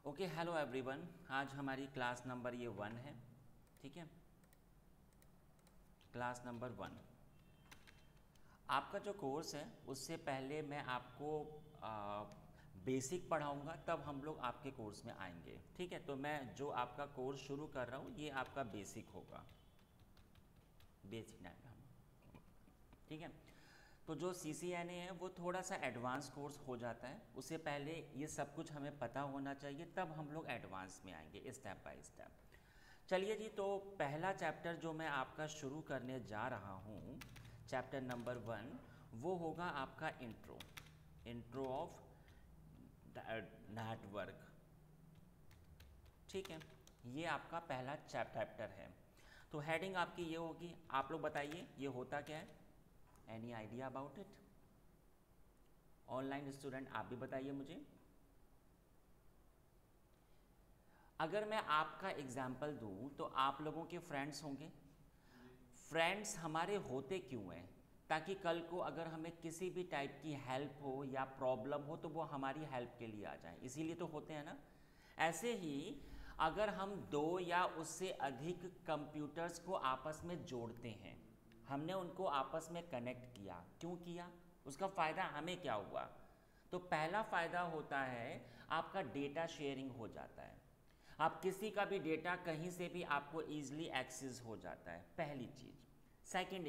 Okay, hello everyone. आज हमारी class number ये 1 है। ठीक है, क्लास नंबर 1। आपका जो कोर्स है उससे पहले मैं आपको बेसिक पढ़ाऊंगा, तब हम लोग आपके कोर्स में आएंगे। ठीक है, तो मैं जो आपका कोर्स शुरू कर रहा हूँ ये आपका बेसिक होगा, बेसिक डायग्राम। ठीक है, तो जो CCNA है वो थोड़ा सा एडवांस कोर्स हो जाता है। उससे पहले ये सब कुछ हमें पता होना चाहिए, तब हम लोग एडवांस में आएंगे स्टेप बाय स्टेप। चलिए जी, तो पहला चैप्टर जो मैं आपका शुरू करने जा रहा हूँ, चैप्टर नंबर 1, वो होगा आपका इंट्रो, इंट्रो ऑफ नेटवर्क। ठीक है, ये आपका पहला चैप्टर है। तो हेडिंग आपकी ये होगी, आप लोग बताइए ये होता क्या है, any idea about it? Online student आप भी बताइए मुझे। अगर मैं आपका एग्जाम्पल दूं तो आप लोगों के फ्रेंड्स होंगे। फ्रेंड्स हमारे होते क्यों हैं? ताकि कल को अगर हमें किसी भी टाइप की हेल्प हो या प्रॉब्लम हो तो वो हमारी हेल्प के लिए आ जाए, इसीलिए तो होते हैं ना। ऐसे ही अगर हम दो या उससे अधिक कंप्यूटर्स को आपस में जोड़ते हैं, हमने उनको आपस में कनेक्ट किया, क्यों किया? उसका फ़ायदा हमें क्या हुआ? तो पहला फ़ायदा होता है आपका डेटा शेयरिंग हो जाता है। आप किसी का भी डेटा कहीं से भी आपको ईजिली एक्सेस हो जाता है, पहली चीज़। सेकंड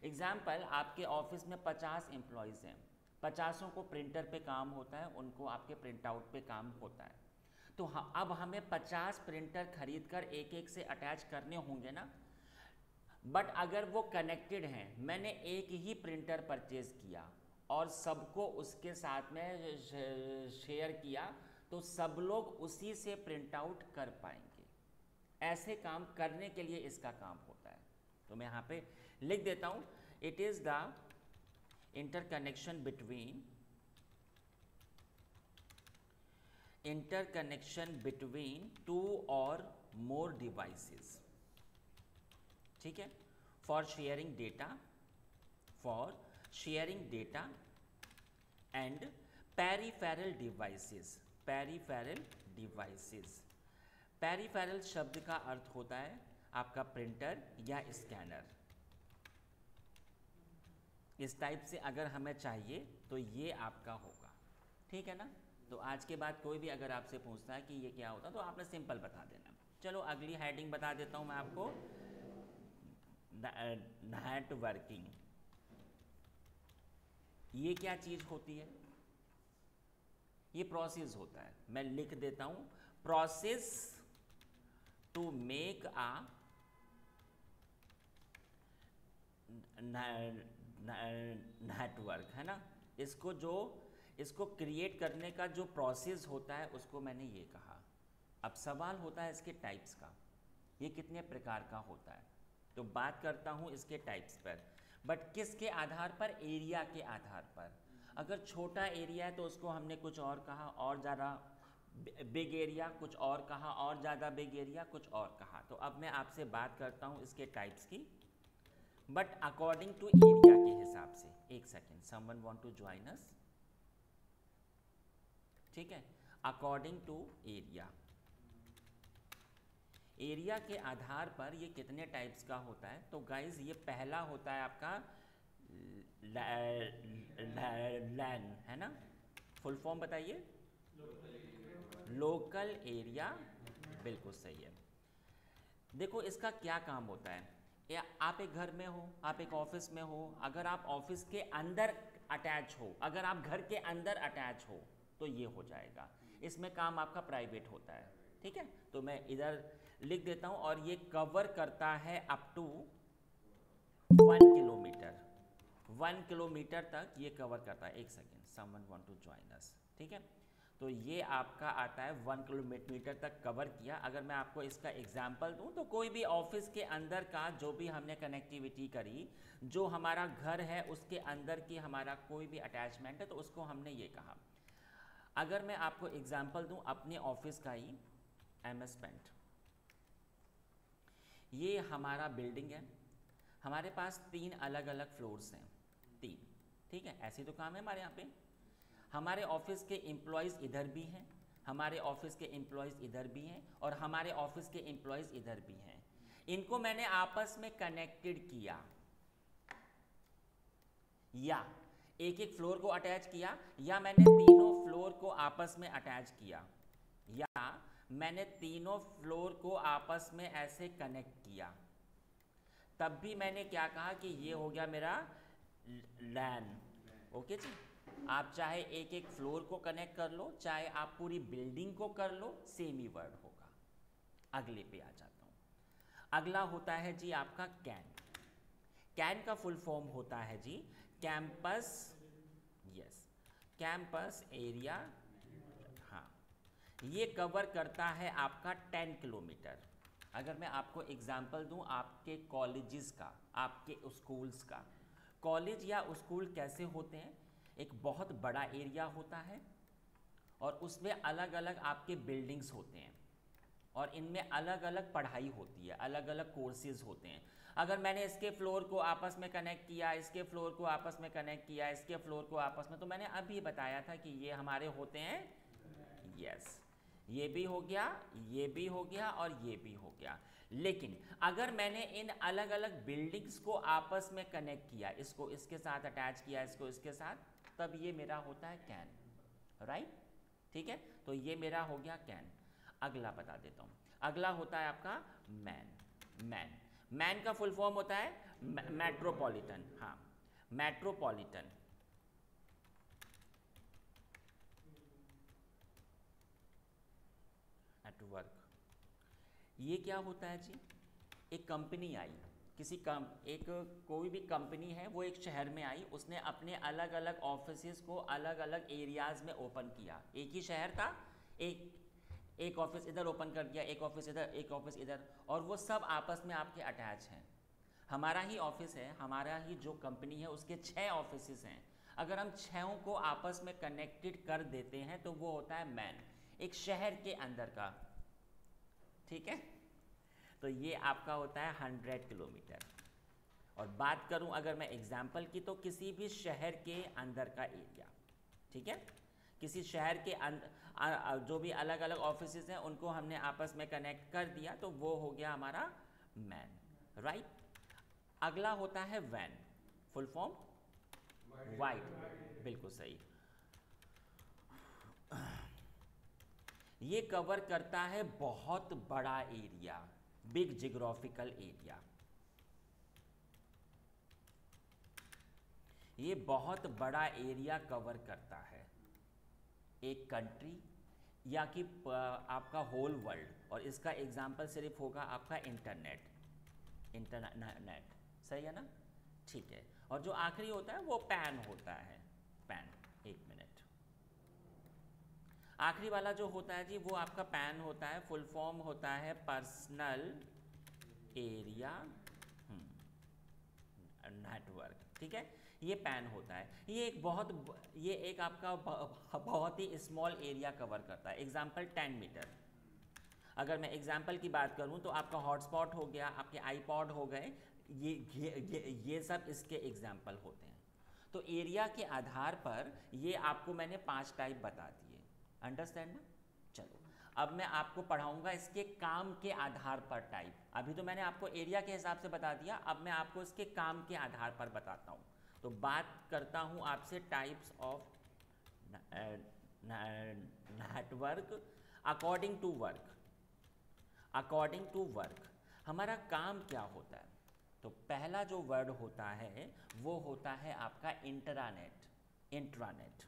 एग्जाम्पल आपके ऑफिस में 50 एम्प्लॉयज़ हैं, 50 को प्रिंटर पे काम होता है, उनको आपके प्रिंट आउट पे काम होता है। तो अब हमें 50 प्रिंटर खरीद कर एक एक से अटैच करने होंगे ना। बट अगर वो कनेक्टेड हैं, मैंने एक ही प्रिंटर परचेज किया और सबको उसके साथ में शेयर किया, तो सब लोग उसी से प्रिंट आउट कर पाएंगे। ऐसे काम करने के लिए इसका काम होता है। तो मैं यहाँ पे लिख देता हूँ, it is the interconnection between two और मोर डिवाइसेस। ठीक है, for sharing data and peripheral devices. Peripheral शब्द का अर्थ होता है आपका प्रिंटर या स्कैनर। इस टाइप से अगर हमें चाहिए तो ये आपका होगा। ठीक है ना। तो आज के बाद कोई भी अगर आपसे पूछता है कि ये क्या होता है तो आपने सिंपल बता देना। चलो अगली हेडिंग बता देता हूँ मैं आपको, नेटवर्किंग। ये क्या चीज़ होती है? ये प्रोसेस होता है। मैं लिख देता हूँ, process to make a network, है ना। इसको क्रिएट करने का जो प्रोसेस होता है उसको मैंने ये कहा। अब सवाल होता है इसके टाइप्स का, ये कितने प्रकार का होता है। तो बात करता हूँ इसके टाइप्स पर, बट किसके आधार पर? एरिया के आधार पर। अगर छोटा एरिया है तो उसको हमने कुछ और कहा, और ज़्यादा बिग एरिया कुछ और कहा, और ज़्यादा बिग एरिया कुछ और कहा। तो अब मैं आपसे बात करता हूँ इसके टाइप्स की, बट अकॉर्डिंग टू एरिया के हिसाब से। एक second, someone want to join us? ठीक है, अकॉर्डिंग टू एरिया के आधार पर ये कितने टाइप्स का होता है। तो गाइज ये पहला होता है आपका लैन, है ना। फुल फॉर्म बताइए। लोकल एरिया, बिल्कुल सही है। देखो इसका क्या काम होता है, या आप एक घर में हो, आप एक ऑफिस में हो, अगर आप ऑफिस के अंदर अटैच हो, अगर आप घर के अंदर अटैच हो तो ये हो जाएगा। इसमें काम आपका प्राइवेट होता है। ठीक है, तो मैं इधर लिख देता हूँ, और ये कवर करता है अप टू 1 किलोमीटर तक ये कवर करता है। एक second, someone want to join us. ठीक है, तो ये आपका आता है 1 किलोमीटर तक कवर किया। अगर मैं आपको इसका एग्जाम्पल दूं तो कोई भी ऑफिस के अंदर का जो भी हमने कनेक्टिविटी करी, जो हमारा घर है उसके अंदर की हमारा कोई भी अटैचमेंट है, तो उसको हमने ये कहा। अगर मैं आपको एग्जाम्पल दूं अपने ऑफिस का ही, MS पेंट, ये हमारा बिल्डिंग है। हमारे पास 3 अलग अलग फ्लोर्स हैं, 3। ठीक है, ऐसे तो काम है हमारे यहाँ पे। हमारे ऑफिस के एम्प्लॉयज़ इधर भी हैं, हमारे ऑफिस के एम्प्लॉयज़ इधर भी हैं और हमारे ऑफिस के एम्प्लॉयज़ इधर भी हैं। इनको मैंने आपस में कनेक्टेड किया, या एक एक फ्लोर को अटैच किया, या मैंने तीनों फ्लोर को आपस में अटैच किया, या मैंने तीनों फ्लोर को आपस में ऐसे कनेक्ट किया, तब भी मैंने क्या कहा कि ये हो गया मेरा लैन। ओके जी, आप चाहे एक एक फ्लोर को कनेक्ट कर लो, चाहे आप पूरी बिल्डिंग को कर लो, सेम ही वर्ड होगा। अगले पे आ जाता हूँ। अगला होता है जी आपका कैन। कैन का फुल फॉर्म होता है जी कैंपस, यस, कैंपस एरिया। हाँ, ये कवर करता है आपका 10 किलोमीटर। अगर मैं आपको एग्जांपल दूं आपके कॉलेजेस का, आपके स्कूल्स का, कॉलेज या स्कूल कैसे होते हैं, एक बहुत बड़ा एरिया होता है और उसमें अलग अलग आपके बिल्डिंग्स होते हैं और इनमें अलग अलग पढ़ाई होती है, अलग अलग कोर्सेज होते हैं। अगर मैंने इसके फ्लोर को आपस में कनेक्ट किया, इसके फ्लोर को आपस में कनेक्ट किया, इसके फ्लोर को आपस में, तो मैंने अभी बताया था कि ये हमारे होते हैं, यस, ये भी हो गया, ये भी हो गया और ये भी हो गया। लेकिन अगर मैंने इन अलग अलग बिल्डिंग्स को आपस में कनेक्ट किया, इसको इसके साथ अटैच किया, इसको इसके साथ, तब ये मेरा होता है कैन, राइट? ठीक है, तो ये मेरा हो गया कैन। अगला बता देता हूँ, अगला होता है आपका मैन। मैन, मैन का फुल फॉर्म होता है मेट्रोपॉलिटन। हाँ, मेट्रोपॉलिटन। नेटवर्क, ये क्या होता है जी? एक कंपनी आई, एक कोई भी कंपनी है, वो एक शहर में आई, उसने अपने अलग अलग ऑफिसेज को अलग अलग एरियाज में ओपन किया। एक ही शहर था, एक ऑफिस इधर ओपन कर दिया, एक ऑफिस इधर, एक ऑफिस इधर, और वो सब आपस में आपके अटैच हैं। हमारा ही ऑफिस है, हमारा ही जो कंपनी है उसके 6 ऑफिसेज हैं। अगर हम 6 को आपस में कनेक्टेड कर देते हैं तो वो होता है मैन, एक शहर के अंदर का। ठीक है, तो ये आपका होता है 100 किलोमीटर। और बात करूं अगर मैं एग्जाम्पल की, तो किसी भी शहर के अंदर का एरिया, ठीक है, किसी शहर के अंदर जो भी अलग अलग ऑफिसेज हैं उनको हमने आपस में कनेक्ट कर दिया, तो वो हो गया हमारा मैन, राइट? अगला होता है वैन, फुल फॉर्म वाइड, बिल्कुल सही। ये कवर करता है बहुत बड़ा एरिया, बिग जियोग्राफिकल एरिया। ये बहुत बड़ा एरिया कवर करता है, एक कंट्री या कि आपका होल वर्ल्ड। और इसका एग्जांपल सिर्फ होगा आपका इंटरनेट, इंटरनेट, सही है ना? ठीक है, और जो आखिरी होता है वो पैन होता है, पैन। एक मिनट, आखिरी वाला जो होता है जी वो आपका पैन होता है, फुल फॉर्म होता है पर्सनल एरिया नेटवर्क। ठीक है, ये पैन होता है, ये एक आपका बहुत ही स्मॉल एरिया कवर करता है। एग्जांपल 10 मीटर। अगर मैं एग्जांपल की बात करूं तो आपका हॉटस्पॉट हो गया, आपके आईपॉड हो गए, ये सब इसके एग्जांपल होते हैं। तो एरिया के आधार पर ये आपको मैंने 5 टाइप बता दिए, अंडरस्टैंड ना? चलो, अब मैं आपको पढ़ाऊंगा इसके काम के आधार पर टाइप। अभी तो मैंने आपको एरिया के हिसाब से बता दिया, अब मैं आपको इसके काम के आधार पर बताता हूँ। तो बात करता हूँ आपसे types of network according to work. According to work हमारा काम क्या होता है? तो पहला जो वर्ड होता है वो होता है आपका इंट्रानेट, इंट्रानेट।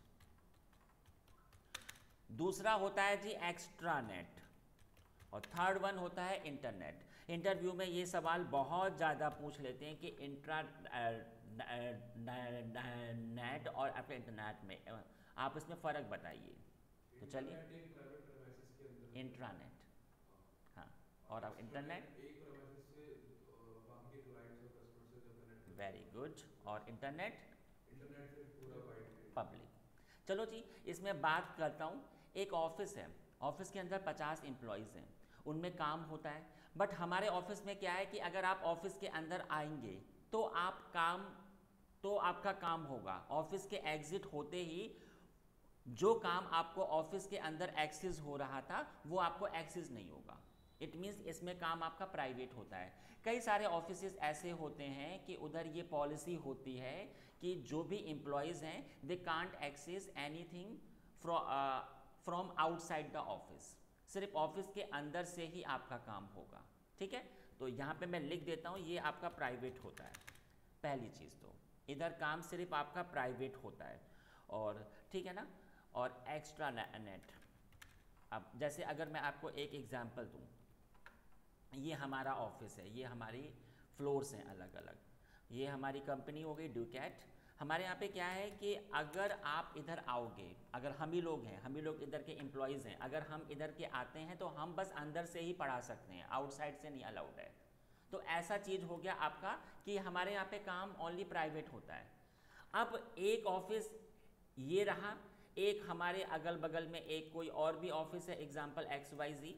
दूसरा होता है जी एक्स्ट्रानेट, और थर्ड वन होता है इंटरनेट। इंटरव्यू में ये सवाल बहुत ज़्यादा पूछ लेते हैं कि नेट और आपके इंटरनेट में आप इसमें फ़र्क बताइए। तो चलिए, इंट्रानेट, हाँ, और अब इंटरनेट, वेरी गुड, और इंटरनेट पब्लिक। चलो जी, इसमें बात करता हूँ। एक ऑफिस है, ऑफिस के अंदर 50 एम्प्लॉयज़ हैं, उनमें काम होता है। बट हमारे ऑफिस में क्या है कि अगर आप ऑफिस के अंदर आएंगे तो आपका काम होगा, ऑफिस के एग्जिट होते ही जो काम आपको ऑफिस के अंदर एक्सेस हो रहा था वो आपको एक्सेस नहीं होगा। इट मीन्स इसमें काम आपका प्राइवेट होता है। कई सारे ऑफिसेज ऐसे होते हैं कि उधर ये पॉलिसी होती है कि जो भी एम्प्लॉयज़ हैं they can't access anything from outside the office, सिर्फ ऑफिस के अंदर से ही आपका काम होगा। ठीक है, तो यहाँ पे मैं लिख देता हूँ ये आपका प्राइवेट होता है। पहली चीज़ तो इधर काम सिर्फ आपका प्राइवेट होता है, और ठीक है ना। और एक्स्ट्रा नेट, अब जैसे अगर मैं आपको एक एग्जांपल दूँ, ये हमारा ऑफिस है, ये हमारी फ्लोर्स हैं अलग अलग, ये हमारी कंपनी हो गई ड्यूकैट। हमारे यहाँ पे क्या है कि अगर आप इधर आओगे, अगर हम ही लोग हैं, हम ही लोग इधर के एम्प्लॉयज़ हैं, अगर हम इधर के आते हैं तो हम बस अंदर से ही पढ़ा सकते हैं, आउटसाइड से नहीं अलाउड है। तो ऐसा चीज़ हो गया आपका कि हमारे यहाँ पे काम ओनली प्राइवेट होता है। अब एक ऑफिस ये रहा, एक हमारे अगल बगल में एक कोई और भी ऑफिस है, एग्जाम्पल XYZ,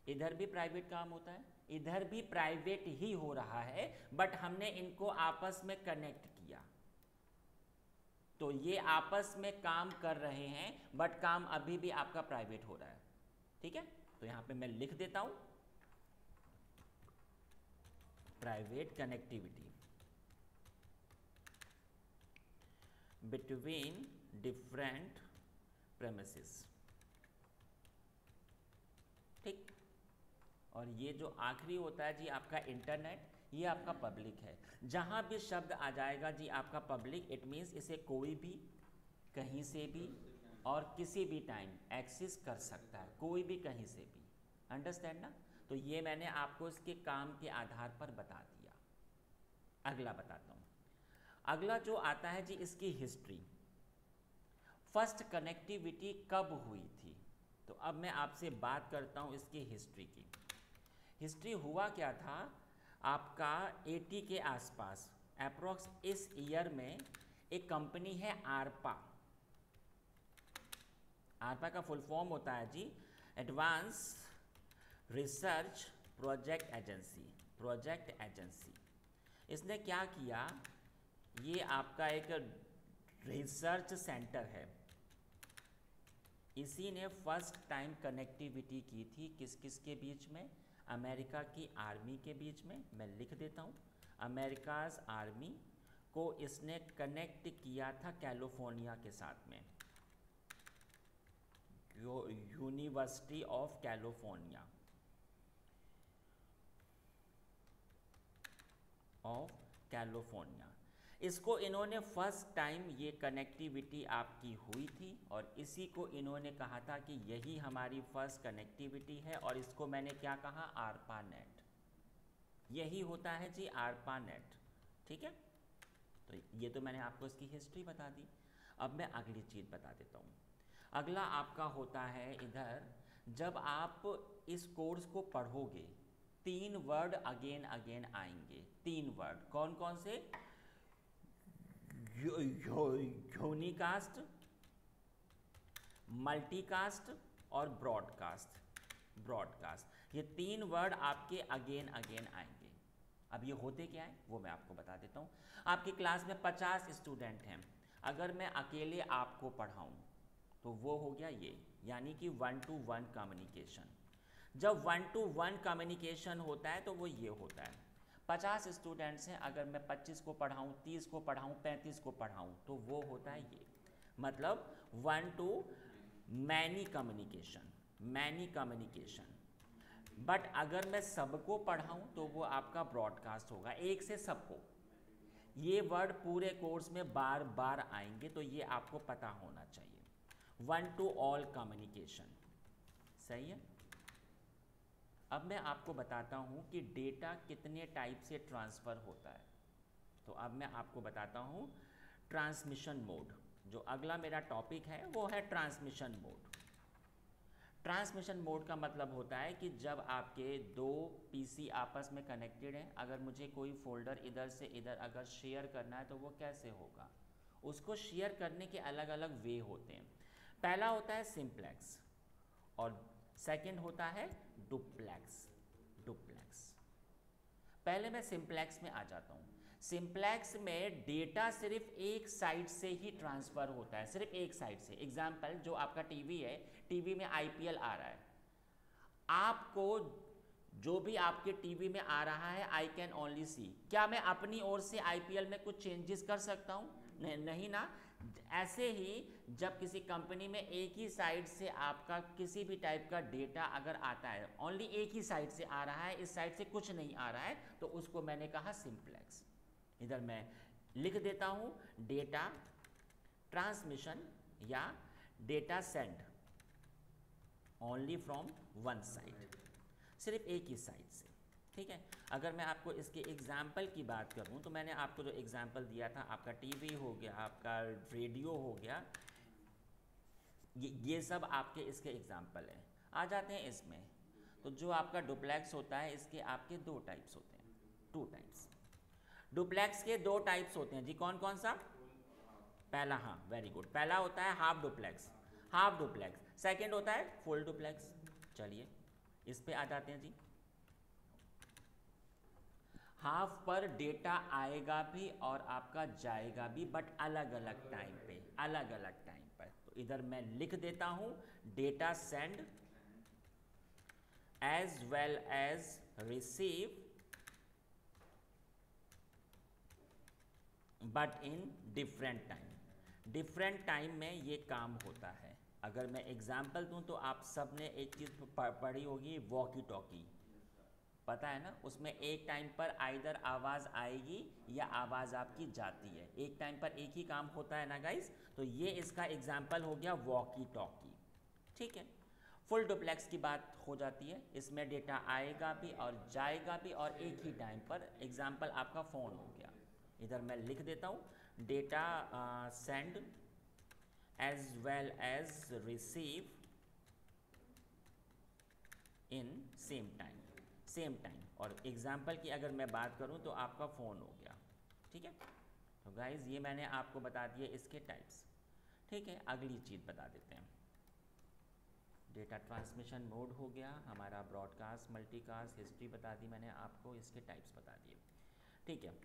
इधर भी प्राइवेट काम होता है, इधर भी प्राइवेट ही हो रहा है, बट हमने इनको आपस में कनेक्ट किया, तो ये आपस में काम कर रहे हैं, बट काम अभी भी आपका प्राइवेट हो रहा है। ठीक है, तो यहां पे मैं लिख देता हूं private connectivity between different premises. ठीक, और ये जो आखिरी होता है जी आपका इंटरनेट, ये आपका पब्लिक है। जहाँ भी शब्द आ जाएगा जी आपका पब्लिक, इट मीन्स इसे कोई भी कहीं से भी और किसी भी टाइम एक्सेस कर सकता है, कोई भी कहीं से भी। अंडरस्टैंड ना। तो ये मैंने आपको इसके काम के आधार पर बता दिया। अगला बताता हूँ। अगला जो आता है जी इसकी हिस्ट्री, फर्स्ट कनेक्टिविटी कब हुई थी। तो अब मैं आपसे बात करता हूँ इसकी हिस्ट्री की। हिस्ट्री हुआ क्या था आपका 80 के आसपास अप्रोक्स, इस ईयर में एक कंपनी है आरपा। आरपा का फुल फॉर्म होता है जी advance research project agency, project agency. इसने क्या किया, ये आपका एक रिसर्च सेंटर है, इसी ने फर्स्ट टाइम कनेक्टिविटी की थी किस किस के बीच में, अमेरिका की आर्मी के बीच में। मैं लिख देता हूँ, अमेरिकाज आर्मी को इसने कनेक्ट किया था कैलिफोर्निया के साथ में, यूनिवर्सिटी ऑफ कैलिफोर्निया इसको इन्होंने फर्स्ट टाइम ये कनेक्टिविटी आपकी हुई थी, और इसी को इन्होंने कहा था कि यही हमारी फर्स्ट कनेक्टिविटी है, और इसको मैंने क्या कहा, आरपा नेट। यही होता है जी आरपा नेट। ठीक है, तो ये तो मैंने आपको इसकी हिस्ट्री बता दी। अब मैं अगली चीज़ बता देता हूँ। अगला आपका होता है इधर, जब आप इस कोर्स को पढ़ोगे 3 वर्ड अगेन अगेन आएंगे। 3 वर्ड कौन कौन से, यूनिकास्ट, मल्टीकास्ट और ब्रॉडकास्ट। ब्रॉडकास्ट, ये 3 वर्ड आपके अगेन अगेन आएंगे। अब ये होते क्या है वो मैं आपको बता देता हूँ। आपकी क्लास में 50 स्टूडेंट हैं, अगर मैं अकेले आपको पढ़ाऊँ तो वो हो गया ये, यानी कि 1-to-1 कम्युनिकेशन। जब 1-to-1 कम्युनिकेशन होता है तो वो ये होता है, 50 स्टूडेंट्स हैं, अगर मैं 25 को पढ़ाऊँ, 30 को पढ़ाऊँ, 35 को पढ़ाऊँ, तो वो होता है ये, मतलब 1 to many communication, many communication. But अगर मैं सबको पढ़ाऊँ तो वो आपका ब्रॉडकास्ट होगा, एक से सबको। ये वर्ड पूरे कोर्स में बार बार आएंगे, तो ये आपको पता होना चाहिए। 1 to all कम्युनिकेशन, सही है। अब मैं आपको बताता हूँ कि डेटा कितने टाइप से ट्रांसफ़र होता है। तो अब मैं आपको बताता हूँ ट्रांसमिशन मोड। जो अगला मेरा टॉपिक है वो है ट्रांसमिशन मोड। ट्रांसमिशन मोड का मतलब होता है कि जब आपके 2 पीसी आपस में कनेक्टेड हैं, अगर मुझे कोई फोल्डर इधर से इधर अगर शेयर करना है तो वो कैसे होगा, उसको शेयर करने के अलग अलग वे होते हैं। पहला होता है सिंप्लेक्स और सेकंड होता है डुप्लेक्स। डुप्लेक्स, पहले मैं सिंप्लेक्स में आ जाता हूँ। सिंप्लेक्स में डेटा सिर्फ एक साइड से ही ट्रांसफ़र होता है, सिर्फ एक साइड से। एग्जाम्पल, जो आपका टीवी है, टीवी में आईपीएल आ रहा है, आपको जो भी आपके टीवी में आ रहा है आई कैन ओनली सी। क्या मैं अपनी ओर से आईपीएल में कुछ चेंजेस कर सकता हूँ? नहीं ना। ऐसे ही जब किसी कंपनी में एक ही साइड से आपका किसी भी टाइप का डेटा अगर आता है, ओनली एक ही साइड से आ रहा है, इस साइड से कुछ नहीं आ रहा है, तो उसको मैंने कहा सिंप्लेक्स। इधर मैं लिख देता हूँ डेटा ट्रांसमिशन या data send only from one side, सिर्फ एक ही साइड से। ठीक है। अगर मैं आपको इसके एग्जाम्पल की बात करूं तो मैंने आपको जो एग्जाम्पल दिया था, आपका टीवी हो गया, आपका रेडियो हो गया, ये सब आपके इसके एग्जाम्पल हैं। आ जाते हैं इसमें, तो जो आपका डुप्लेक्स होता है, इसके आपके दो टाइप्स होते हैं, टू टाइप्स। डुप्लेक्स के दो टाइप्स होते हैं जी, कौन कौन सा? पहला, हाँ वेरी गुड, पहला होता है half duplex, half duplex. Second होता है फुल डुप्लेक्स। चलिए इस पे आ जाते हैं जी। हाफ पर डेटा आएगा भी और आपका जाएगा भी, बट अलग अलग टाइम पे, अलग अलग टाइम पर। तो इधर मैं लिख देता हूं data send as well as receive but in different time. Different time में ये काम होता है। अगर मैं एग्जाम्पल दूं तो आप सब ने एक चीज़ पढ़ी होगी, वॉकी टॉकी, पता है ना? उसमें एक टाइम पर आइदर आवाज़ आएगी या आवाज़ आपकी जाती है, एक टाइम पर एक ही काम होता है ना गाइस। तो ये इसका एग्जाम्पल हो गया वॉकी टॉकी। ठीक है। फुल डुप्लेक्स की बात हो जाती है, इसमें डेटा आएगा भी और जाएगा भी और एक ही टाइम पर। एग्जाम्पल आपका फ़ोन हो गया। इधर मैं लिख देता हूँ data send as well as receive in same time, same time. और एग्जाम्पल की अगर मैं बात करूं तो आपका फ़ोन हो गया। ठीक है। तो गाइज ये मैंने आपको बता दिए इसके टाइप्स। ठीक है, अगली चीज़ बता देते हैं। डेटा ट्रांसमिशन मोड हो गया हमारा, ब्रॉडकास्ट, मल्टीकास्ट, हिस्ट्री बता दी मैंने आपको, इसके टाइप्स बता दिए। ठीक है।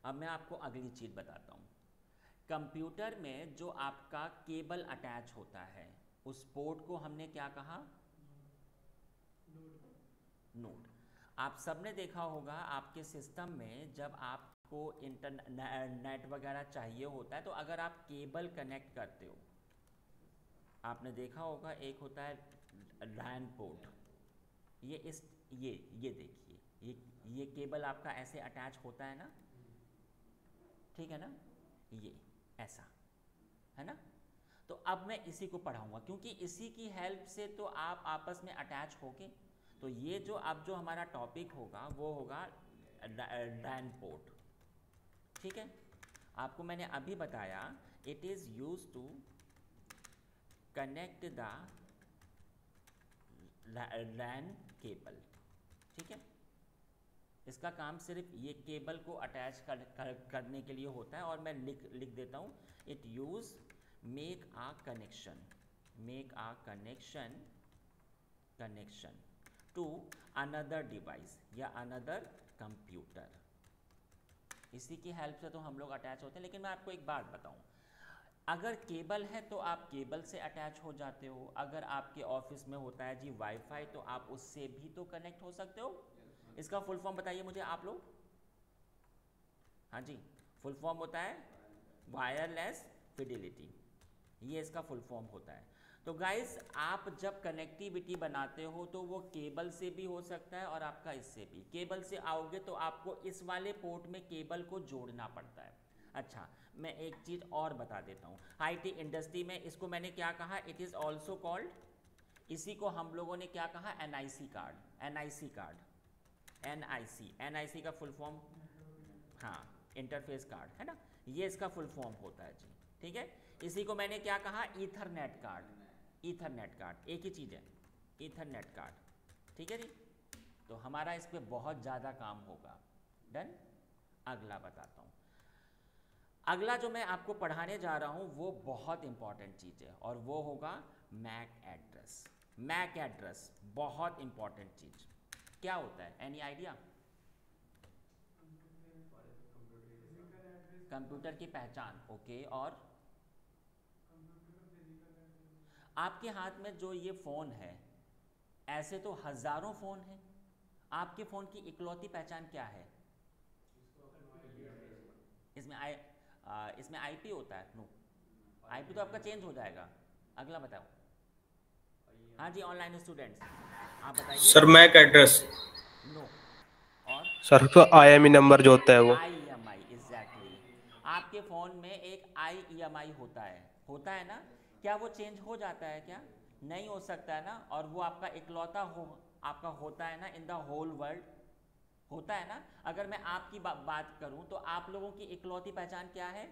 अब मैं आपको अगली चीज़ बताता हूँ। कंप्यूटर में जो आपका केबल अटैच होता है, उस पोर्ट को हमने क्या कहा? नोड। आप सबने देखा होगा आपके सिस्टम में जब आपको इंटरनेट वगैरह चाहिए होता है, तो अगर आप केबल कनेक्ट करते हो, आपने देखा होगा एक होता है लैन पोर्ट, ये देखिए, ये केबल आपका ऐसे अटैच होता है ना, ठीक है ना, ये ऐसा है ना। तो अब मैं इसी को पढ़ाऊंगा, क्योंकि इसी की हेल्प से तो आप आपस में अटैच होगे। तो ये जो अब जो हमारा टॉपिक होगा वो होगा लैन पोर्ट। ठीक है। आपको मैंने अभी बताया it is use to connect the LAN cable. ठीक है। इसका काम सिर्फ ये केबल को अटैच करने के लिए होता है। और मैं लिख देता हूँ it use make a connection to another device या अनदर कंप्यूटर। इसी की हेल्प से तो हम लोग अटैच होते हैं। लेकिन मैं आपको एक बात बताऊं, अगर केबल है तो आप केबल से अटैच हो जाते हो। अगर आपके ऑफिस में होता है जी वाईफाई, तो आप उससे भी तो कनेक्ट हो सकते हो। इसका फुल फॉर्म बताइए मुझे आप लोग। हाँ जी, फुल फॉर्म होता है वायरलेस फिडिलिटी, ये इसका फुल फॉर्म होता है। तो गाइस आप जब कनेक्टिविटी बनाते हो तो वो केबल से भी हो सकता है और आपका इससे भी। केबल से आओगे तो आपको इस वाले पोर्ट में केबल को जोड़ना पड़ता है। अच्छा, मैं एक चीज़ और बता देता हूँ। आईटी इंडस्ट्री में इसको मैंने क्या कहा, इट इज़ ऑल्सो कॉल्ड, इसी को हम लोगों ने क्या कहा, एनआईसी कार्ड। एनआईसी का फुल फॉर्म, हाँ, इंटरफेस कार्ड है ना, ये इसका फुल फॉर्म होता है जी। ठीक है। इसी को मैंने क्या कहा, ईथरनेट कार्ड। एक ही चीज़ है, ईथरनेट कार्ड। ठीक है जी। तो हमारा इस पर बहुत ज़्यादा काम होगा। डन। अगला बताता हूँ। अगला जो मैं आपको पढ़ाने जा रहा हूँ वो बहुत इंपॉर्टेंट चीज़ है और वो होगा मैक एड्रेस। बहुत इंपॉर्टेंट चीज़ क्या होता है, एनी आइडिया? कंप्यूटर की पहचान, ओके। और आपके हाथ में जो ये फ़ोन है, ऐसे तो हज़ारों फ़ोन हैं, आपके फ़ोन की इकलौती पहचान क्या है? इसमें आईपी होता है? नो, आईपी तो आपका चेंज हो जाएगा। अगला बताओ। हाँ जी, ऑनलाइन स्टूडेंट्स आप बताइए। Sir Mac address. नो। और सर तो IMEI नंबर जो होता है वो। IMI, exactly. आपके फ़ोन में एक IMI होता है ना? क्या वो चेंज हो जाता है क्या? नहीं हो सकता है ना। और वो आपका इकलौता आपका होता है ना इन द होल वर्ल्ड, होता है ना। अगर मैं आपकी बात करूं तो आप लोगों की इकलौती पहचान क्या है?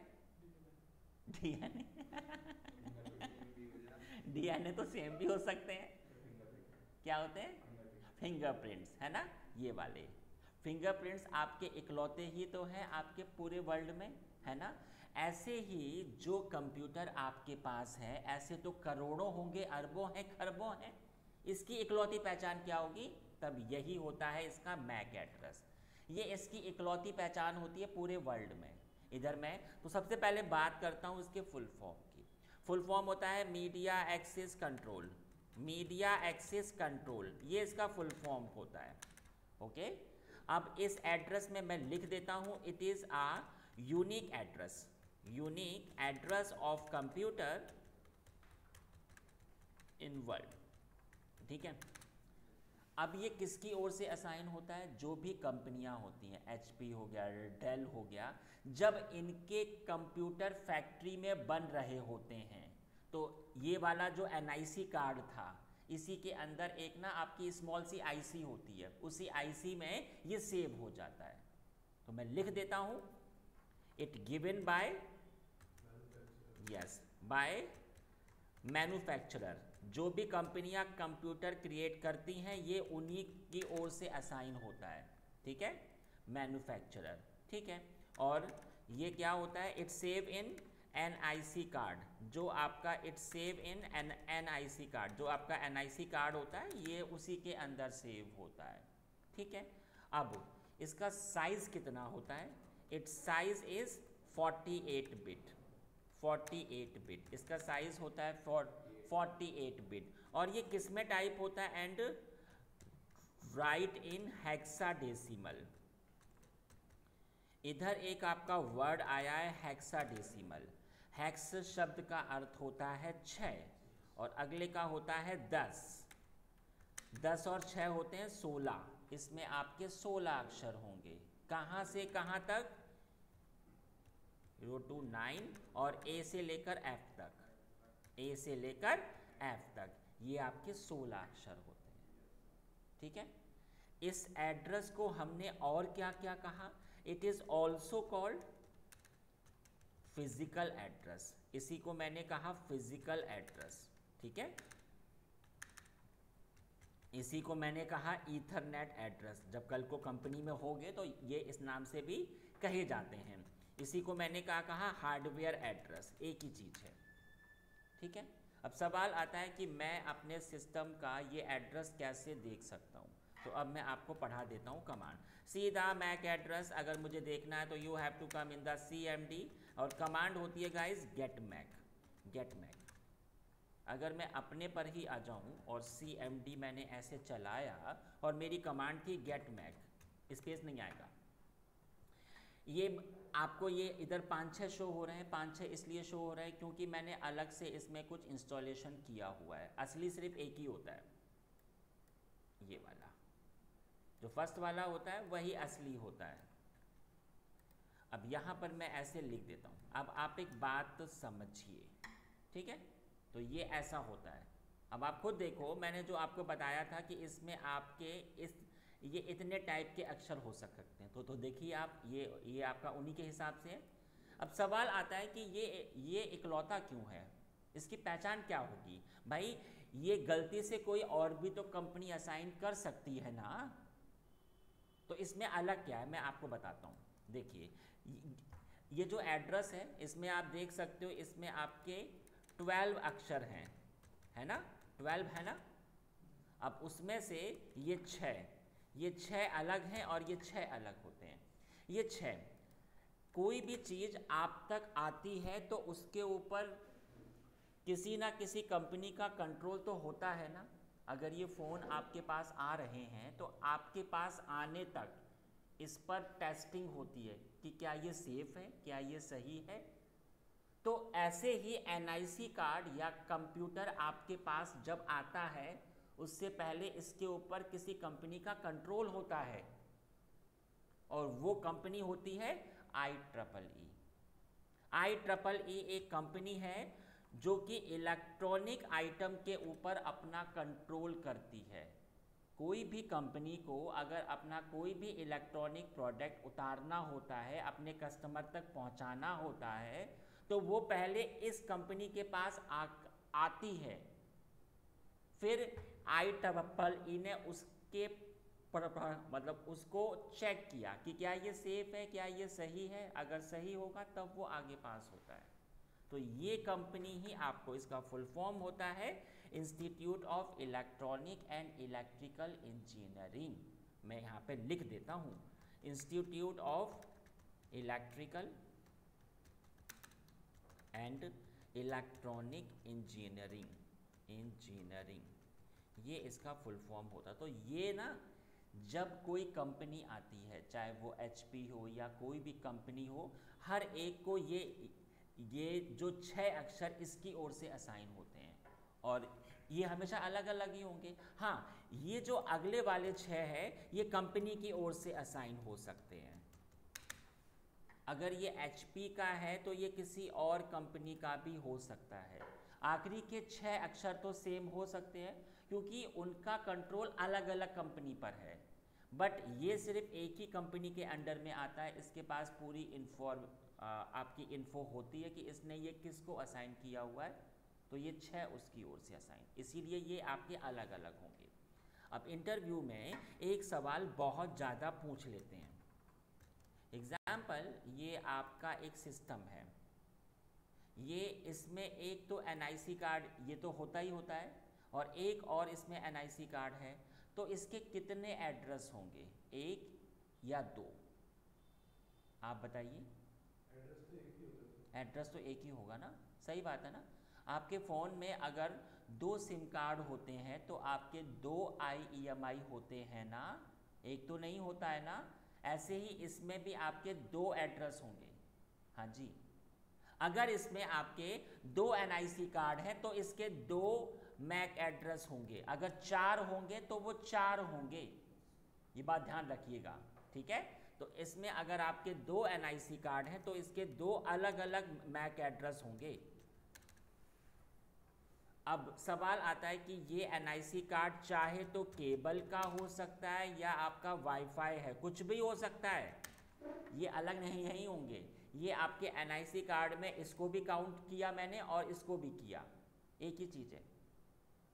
डीएनए। डीएनए तो सेम भी हो सकते हैं। क्या होते हैं? फिंगरप्रिंट्स, है ना, ये वाले फिंगरप्रिंट्स आपके इकलौते ही तो हैं आपके पूरे वर्ल्ड में, है ना। ऐसे ही जो कंप्यूटर आपके पास है, ऐसे तो करोड़ों होंगे, अरबों हैं, खरबों हैं। इसकी इकलौती पहचान क्या होगी? तब यही होता है इसका मैक एड्रेस। ये इसकी इकलौती पहचान होती है पूरे वर्ल्ड में। इधर मैं तो सबसे पहले बात करता हूँ इसके फुल फॉर्म की। फुल फॉर्म होता है media access control. Media access control, ये इसका फुल फॉर्म होता है, ओके। अब इस एड्रेस में मैं लिख देता हूँ, it is a unique address of computer in world, ठीक है। अब ये किसकी ओर से असाइन होता है? जो भी कंपनियां होती हैं, HP हो गया, डेल हो गया, जब इनके कंप्यूटर फैक्ट्री में बन रहे होते हैं, तो ये वाला जो NIC कार्ड था, इसी के अंदर एक ना आपकी स्मॉल सी IC होती है, उसी IC में ये सेव हो जाता है। तो मैं लिख देता हूं, it given by, yes, by manufacturer. जो भी कंपनियां कंप्यूटर क्रिएट करती हैं, ये उन्हीं की ओर से असाइन होता है, ठीक है, मैन्युफैक्चरर, ठीक है। और ये क्या होता है? It save in NIC card, जो आपका it save in NIC card, जो आपका NIC कार्ड होता है, ये उसी के अंदर सेव होता है, ठीक है। अब इसका साइज कितना होता है? It size is 48 bit, 48 bit इसका साइज होता है, 48 बिट। और ये किस में टाइप होता है? And right in hexadecimal. इधर एक आपका वर्ड आया है हेक्साडेसिमल। हेक्स शब्द का अर्थ होता है 6 और अगले का होता है 10। 10 और 6 होते हैं 16। इसमें आपके 16 अक्षर होंगे। कहाँ से कहाँ तक? 0 to 9 और A से लेकर F तक, A से लेकर F तक, ये आपके 16 अक्षर होते हैं, ठीक है। इस एड्रेस को हमने और क्या क्या कहा? It is also called physical address. इसी को मैंने कहा फिजिकल एड्रेस, ठीक है। इसी को मैंने कहा ईथरनेट एड्रेस। जब कल को कंपनी में होगे तो ये इस नाम से भी कहे जाते हैं। इसी को मैंने कहा हार्डवेयर एड्रेस, एक ही चीज़ है, ठीक है। अब सवाल आता है कि मैं अपने सिस्टम का ये एड्रेस कैसे देख सकता हूँ? तो अब मैं आपको पढ़ा देता हूँ कमांड। सीधा मैक एड्रेस अगर मुझे देखना है तो you have to come in the CMD, और कमांड होती है guys get Mac. Get Mac, अगर मैं अपने पर ही आ जाऊँ और CMD मैंने ऐसे चलाया और मेरी कमांड थी गेट मैक, स्पेस नहीं आएगा। ये आपको ये इधर 5-6 शो हो रहे हैं। 5-6 इसलिए शो हो रहे हैं क्योंकि मैंने अलग से इसमें कुछ इंस्टॉलेशन किया हुआ है। असली सिर्फ एक ही होता है, ये वाला जो फर्स्ट वाला होता है वही असली होता है। अब यहाँ पर मैं ऐसे लिख देता हूँ। अब आप एक बात तो समझिए, ठीक है। तो ये ऐसा होता है। अब आप खुद देखो, मैंने जो आपको बताया था कि इसमें आपके ये इतने टाइप के अक्षर हो सकते हैं। तो देखिए आप, ये आपका उन्हीं के हिसाब से है। अब सवाल आता है कि ये इकलौता क्यों है? इसकी पहचान क्या होगी? भाई ये गलती से कोई और भी तो कंपनी असाइन कर सकती है ना, तो इसमें अलग क्या है मैं आपको बताता हूँ। देखिए ये जो एड्रेस है, इसमें आप देख सकते हो, इसमें आपके 12 अक्षर हैं, है ना, 12 है ना। अब उसमें से ये 6 अलग हैं और ये 6 अलग होते हैं। ये 6 कोई भी चीज़ आप तक आती है तो उसके ऊपर किसी ना किसी कंपनी का कंट्रोल तो होता है ना। अगर ये फ़ोन आपके पास आ रहे हैं तो आपके पास आने तक इस पर टेस्टिंग होती है कि क्या ये सेफ़ है, क्या ये सही है। तो ऐसे ही एनआईसी कार्ड या कंप्यूटर आपके पास जब आता है उससे पहले इसके ऊपर किसी कंपनी का कंट्रोल होता है और वो कंपनी होती है IEEE। IEEE एक कंपनी है जो कि इलेक्ट्रॉनिक आइटम के ऊपर अपना कंट्रोल करती है। कोई भी कंपनी को अगर अपना कोई भी इलेक्ट्रॉनिक प्रोडक्ट उतारना होता है, अपने कस्टमर तक पहुंचाना होता है, तो वो पहले इस कंपनी के पास आती है। फिर IEEE ने उसके मतलब उसको चेक किया कि क्या ये सेफ है, क्या ये सही है। अगर सही होगा तब वो आगे पास होता है। तो ये कंपनी ही आपको, इसका फुल फॉर्म होता है institute of electronic and electrical engineering. मैं यहाँ पे लिख देता हूँ, institute of electrical and electronic engineering, ये इसका फुल फॉर्म होता। तो ये ना, जब कोई कंपनी आती है, चाहे वो HP हो या कोई भी कंपनी हो, हर एक को ये जो 6 अक्षर इसकी ओर से असाइन होते हैं और ये हमेशा अलग अलग ही होंगे। हाँ, ये जो अगले वाले 6 है ये कंपनी की ओर से असाइन हो सकते हैं। अगर ये HP का है तो ये किसी और कंपनी का भी हो सकता है। आखिरी के 6 अक्षर तो सेम हो सकते हैं क्योंकि उनका कंट्रोल अलग अलग कंपनी पर है, बट ये सिर्फ एक ही कंपनी के अंडर में आता है। इसके पास पूरी आपकी इन्फो होती है कि इसने ये किसको असाइन किया हुआ है, तो ये 6 उसकी ओर से असाइन, इसीलिए ये आपके अलग अलग होंगे। अब इंटरव्यू में एक सवाल बहुत ज़्यादा पूछ लेते हैं। एग्जाम्पल, ये आपका एक सिस्टम है, ये इसमें एक तो NIC कार्ड ये तो होता ही होता है और एक और इसमें NIC कार्ड है, तो इसके कितने एड्रेस होंगे, 1 या 2? आप बताइए। एड्रेस तो एक ही होगा ना, सही बात है ना। आपके फ़ोन में अगर 2 सिम कार्ड होते हैं तो आपके 2 IEMI होते हैं ना, एक तो नहीं होता है ना। ऐसे ही इसमें भी आपके 2 एड्रेस होंगे। हाँ जी, अगर इसमें आपके 2 NIC कार्ड हैं तो इसके 2 मैक एड्रेस होंगे। अगर 4 होंगे तो वो 4 होंगे, ये बात ध्यान रखिएगा, ठीक है। तो इसमें अगर आपके 2 NIC कार्ड हैं तो इसके 2 अलग अलग मैक एड्रेस होंगे। अब सवाल आता है कि ये NIC कार्ड चाहे तो केबल का हो सकता है या आपका वाईफाई है, कुछ भी हो सकता है, ये अलग नहीं होंगे। ये आपके NIC कार्ड में इसको भी काउंट किया मैंने और इसको भी किया, एक ही चीज़ है,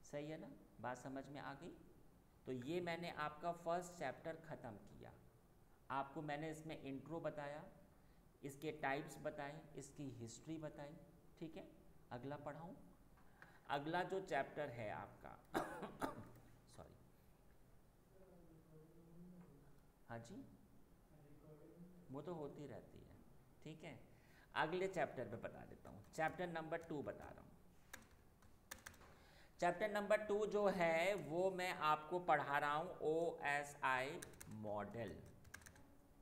सही है ना, बात समझ में आ गई। तो ये मैंने आपका फर्स्ट चैप्टर ख़त्म किया। आपको मैंने इसमें इंट्रो बताया, इसके टाइप्स बताए, इसकी हिस्ट्री बताई, ठीक है। अगला पढ़ाऊँ। अगला जो चैप्टर है आपका सॉरी, हाँ जी, वो तो होती रहती है, ठीक है। अगले चैप्टर पे बता देता हूँ, चैप्टर नंबर 2 बता रहा हूँ। चैप्टर नंबर 2 जो है वो मैं आपको पढ़ा रहा हूँ OSI मॉडल।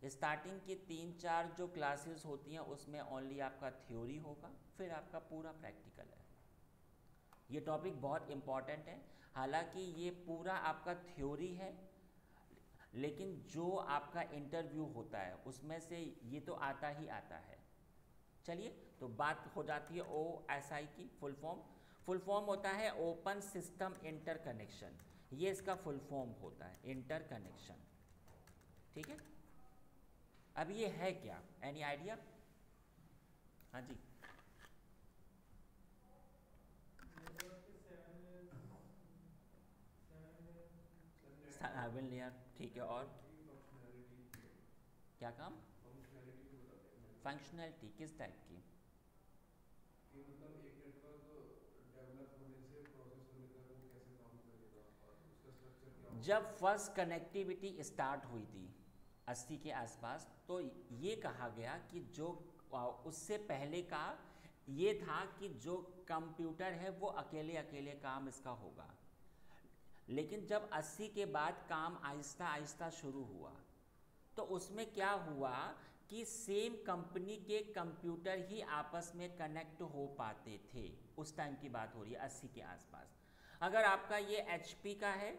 स्टार्टिंग की 3-4 जो क्लासेस होती हैं उसमें ओनली आपका थ्योरी होगा, फिर आपका पूरा प्रैक्टिकल है। ये टॉपिक बहुत इम्पॉर्टेंट है, हालांकि ये पूरा आपका थ्योरी है, लेकिन जो आपका इंटरव्यू होता है उसमें से ये तो आता ही आता है। चलिए, तो बात हो जाती है OSI की फुल फॉर्म होता है ओपन सिस्टम इंटरकनेक्शन, ये इसका फुल फॉर्म होता है, इंटरकनेक्शन, ठीक है। अब ये है क्या, एनी आइडिया? हाँ जी, 7 लेयर, ठीक है। और क्या काम? फंक्शनैलिटी किस टाइप की? मतलब एक नेटवर्क डेवलप होने से प्रोसेस होने तक वो कैसे काम करेगा और उसका स्ट्रक्चर क्या होगा? जब फर्स्ट कनेक्टिविटी स्टार्ट हुई थी, 80 के आसपास। तो ये कहा गया कि जो उससे पहले का ये था कि जो कंप्यूटर है वो अकेले अकेले काम इसका होगा, लेकिन जब 80 के बाद काम आहिस्ता आहिस्ता शुरू हुआ तो उसमें क्या हुआ कि सेम कंपनी के कंप्यूटर ही आपस में कनेक्ट हो पाते थे। उस टाइम की बात हो रही है 80 के आसपास। अगर आपका ये HP का है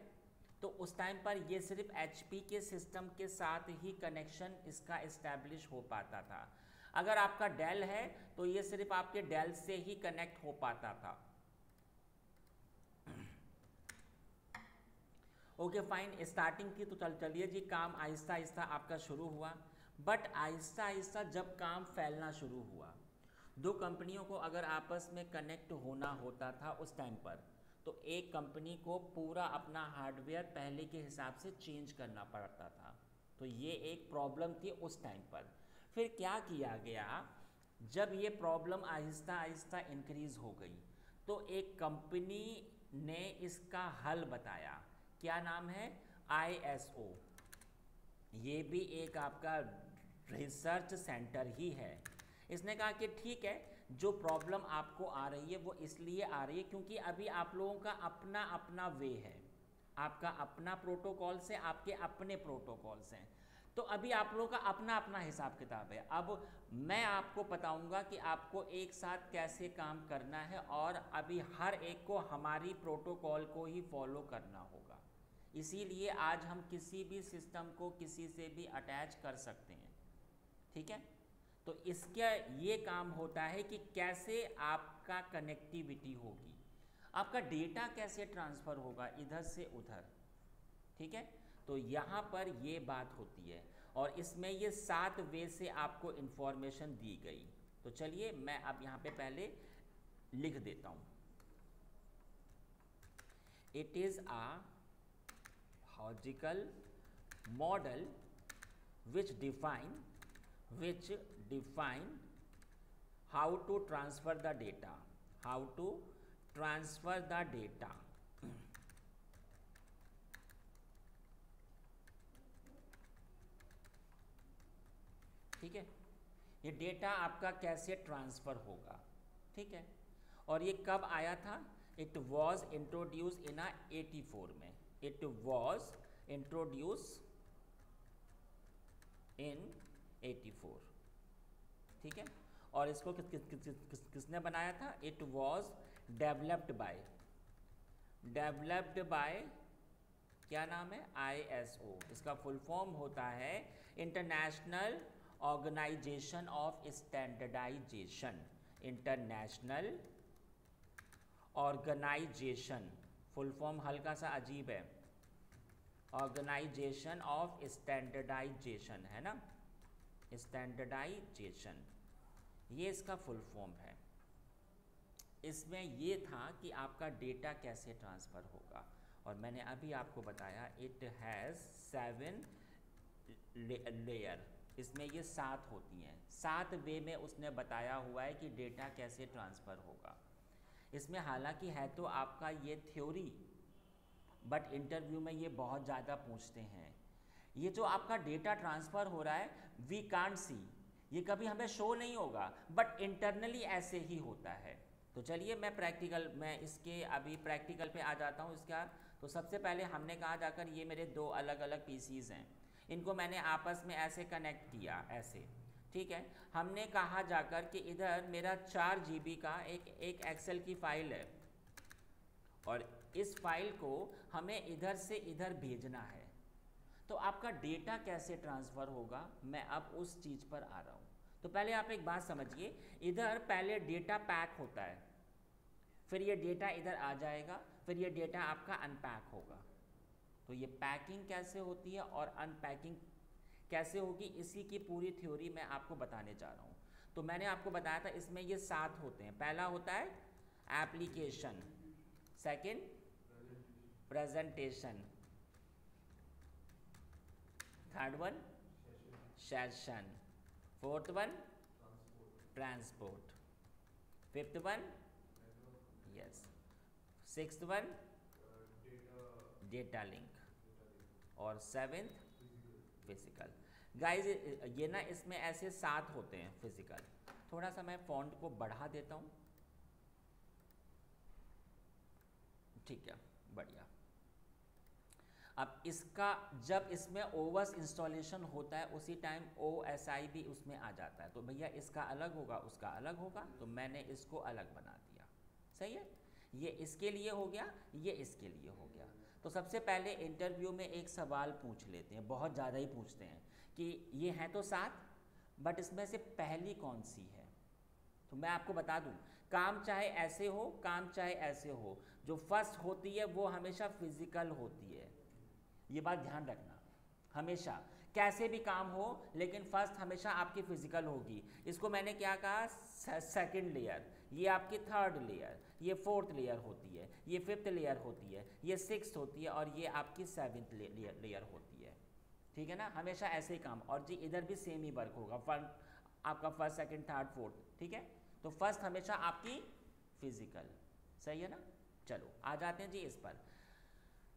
तो उस टाइम पर ये सिर्फ HP के सिस्टम के साथ ही कनेक्शन इसका इस्टेब्लिश हो पाता था। अगर आपका डेल है तो ये सिर्फ आपके डेल से ही कनेक्ट हो पाता था। ओके फाइन, स्टार्टिंग की तो चलिए जी, काम आहिस्ता आहिस्ता आपका शुरू हुआ, बट आहिस्ता आहिस्ता जब काम फैलना शुरू हुआ, दो कंपनियों को अगर आपस में कनेक्ट होना होता था उस टाइम पर, तो एक कंपनी को पूरा अपना हार्डवेयर पहले के हिसाब से चेंज करना पड़ता था। तो ये एक प्रॉब्लम थी उस टाइम पर। फिर क्या किया गया, जब ये प्रॉब्लम आहिस्ता आहिस्ता इंक्रीज़ हो गई तो एक कंपनी ने इसका हल बताया। क्या नाम है? ISO। ये भी एक आपका रिसर्च सेंटर ही है। इसने कहा कि ठीक है, जो प्रॉब्लम आपको आ रही है वो इसलिए आ रही है क्योंकि अभी आप लोगों का अपना अपना वे है, आपका अपना प्रोटोकॉल से आपके अपने प्रोटोकॉल्स हैं, तो अभी आप लोगों का अपना अपना हिसाब किताब है। अब मैं आपको बताऊंगा कि आपको एक साथ कैसे काम करना है और अभी हर एक को हमारी प्रोटोकॉल को ही फॉलो करना होगा। इसीलिए आज हम किसी भी सिस्टम को किसी से भी अटैच कर सकते हैं, ठीक है। तो इसका ये काम होता है कि कैसे आपका कनेक्टिविटी होगी, आपका डेटा कैसे ट्रांसफ़र होगा इधर से उधर, ठीक है। तो यहाँ पर ये बात होती है और इसमें ये 7 वे से आपको इन्फॉर्मेशन दी गई। तो चलिए मैं अब यहाँ पे पहले लिख देता हूँ। It is a logical model which define how to transfer the data, ठीक है। ये डेटा आपका कैसे ट्रांसफ़र होगा, ठीक है। और ये कब आया था? इट वॉज इंट्रोड्यूस इन 84 में। इट वॉज इंट्रोड्यूस इन 84, ठीक है। और इसको किसने बनाया था? इट वॉज डेवलप्ड बाय क्या नाम है? ISO। इसका फुल फॉर्म होता है international organization of standardization. International organization, full form हल्का सा अजीब है, ऑर्गेनाइजेशन ऑफ स्टैंडर्डाइजेशन है ना, स्टैंडर्डाइजेशन, ये इसका फुल फॉर्म है। इसमें ये था कि आपका डेटा कैसे ट्रांसफ़र होगा, और मैंने अभी आपको बताया इट हैज़ 7 लेयर। इसमें ये 7 होती हैं, 7 वे में उसने बताया हुआ है कि डेटा कैसे ट्रांसफ़र होगा। इसमें हालांकि है तो आपका ये थ्योरी, बट इंटरव्यू में ये बहुत ज़्यादा पूछते हैं। ये जो आपका डेटा ट्रांसफ़र हो रहा है वी कांट सी, ये कभी हमें शो नहीं होगा, बट इंटरनली ऐसे ही होता है। तो चलिए मैं इसके अभी प्रैक्टिकल पे आ जाता हूँ इसका। तो सबसे पहले हमने कहा जाकर ये मेरे 2 अलग अलग पीसीज़ हैं, इनको मैंने आपस में ऐसे कनेक्ट किया, ऐसे, ठीक है। हमने कहा जाकर कि इधर मेरा 4 GB का एक एक्सेल की फ़ाइल है और इस फाइल को हमें इधर से इधर भेजना है। तो आपका डेटा कैसे ट्रांसफ़र होगा, मैं अब उस चीज़ पर आ रहा हूँ। तो पहले आप एक बात समझिए, इधर पहले डेटा पैक होता है, फिर ये डेटा इधर आ जाएगा, फिर ये डेटा आपका अनपैक होगा। तो ये पैकिंग कैसे होती है और अनपैकिंग कैसे होगी, इसी की पूरी थ्योरी मैं आपको बताने जा रहा हूँ। तो मैंने आपको बताया था इसमें ये 7 होते हैं। पहला होता है application, second presentation, third one session, fourth one transport, fifth one yes, sixth one data link, और 7th फिजिकल। गाइज ये ना इसमें ऐसे 7 होते हैं फिजिकल। थोड़ा सा मैं फॉन्ट को बढ़ा देता हूँ, ठीक है, बढ़िया। अब इसका जब इसमें ओवस इंस्टॉलेशन होता है उसी टाइम OSI भी उसमें आ जाता है, तो भैया इसका अलग होगा उसका अलग होगा, तो मैंने इसको अलग बना दिया। सही है, ये इसके लिए हो गया, ये इसके लिए हो गया। तो सबसे पहले इंटरव्यू में एक सवाल पूछ लेते हैं, बहुत ज़्यादा ही पूछते हैं कि ये हैं तो 7 बट इसमें से पहली कौन सी है। तो मैं आपको बता दूं, काम चाहे ऐसे हो काम चाहे ऐसे हो, जो फर्स्ट होती है वो हमेशा फिजिकल होती है। ये बात ध्यान रखना, हमेशा कैसे भी काम हो लेकिन फर्स्ट हमेशा आपकी फिजिकल होगी। इसको मैंने क्या कहा, सेकंड लेयर, ये आपकी थर्ड लेयर, ये फोर्थ लेयर होती है, ये फिफ्थ लेयर होती है, ये सिक्स्थ होती है और ये आपकी सेवन्थ लेयर होती है। ठीक है ना, हमेशा ऐसे ही काम। और जी इधर भी सेम ही वर्क होगा, आपका फर्स्ट सेकंड थर्ड फोर्थ। ठीक है, तो फर्स्ट हमेशा आपकी फिजिकल। सही है ना, चलो आ जाते हैं जी इस पर।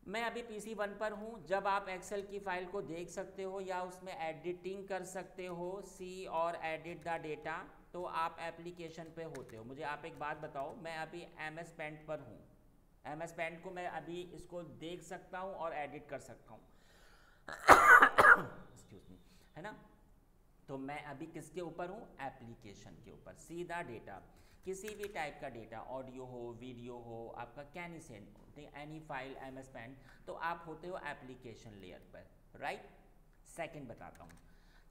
मैं अभी PC1 पर हूँ। जब आप एक्सेल की फाइल को देख सकते हो या उसमें एडिटिंग कर सकते हो, सी और एडिट द डेटा, तो आप एप्लीकेशन पे होते हो। मुझे आप एक बात बताओ, मैं अभी MS पेंट पर हूँ, MS पेंट को मैं अभी इसको देख सकता हूँ और एडिट कर सकता हूँ एक्सक्यूज मी, है ना। तो मैं अभी किसके ऊपर हूँ, एप्लीकेशन के ऊपर। सीधा डेटा, किसी भी टाइप का डेटा, ऑडियो हो वीडियो हो, आपका can send any file MS paint, तो आप होते हो एप्लीकेशन लेयर पर, राइट। सेकंड बताता हूँ,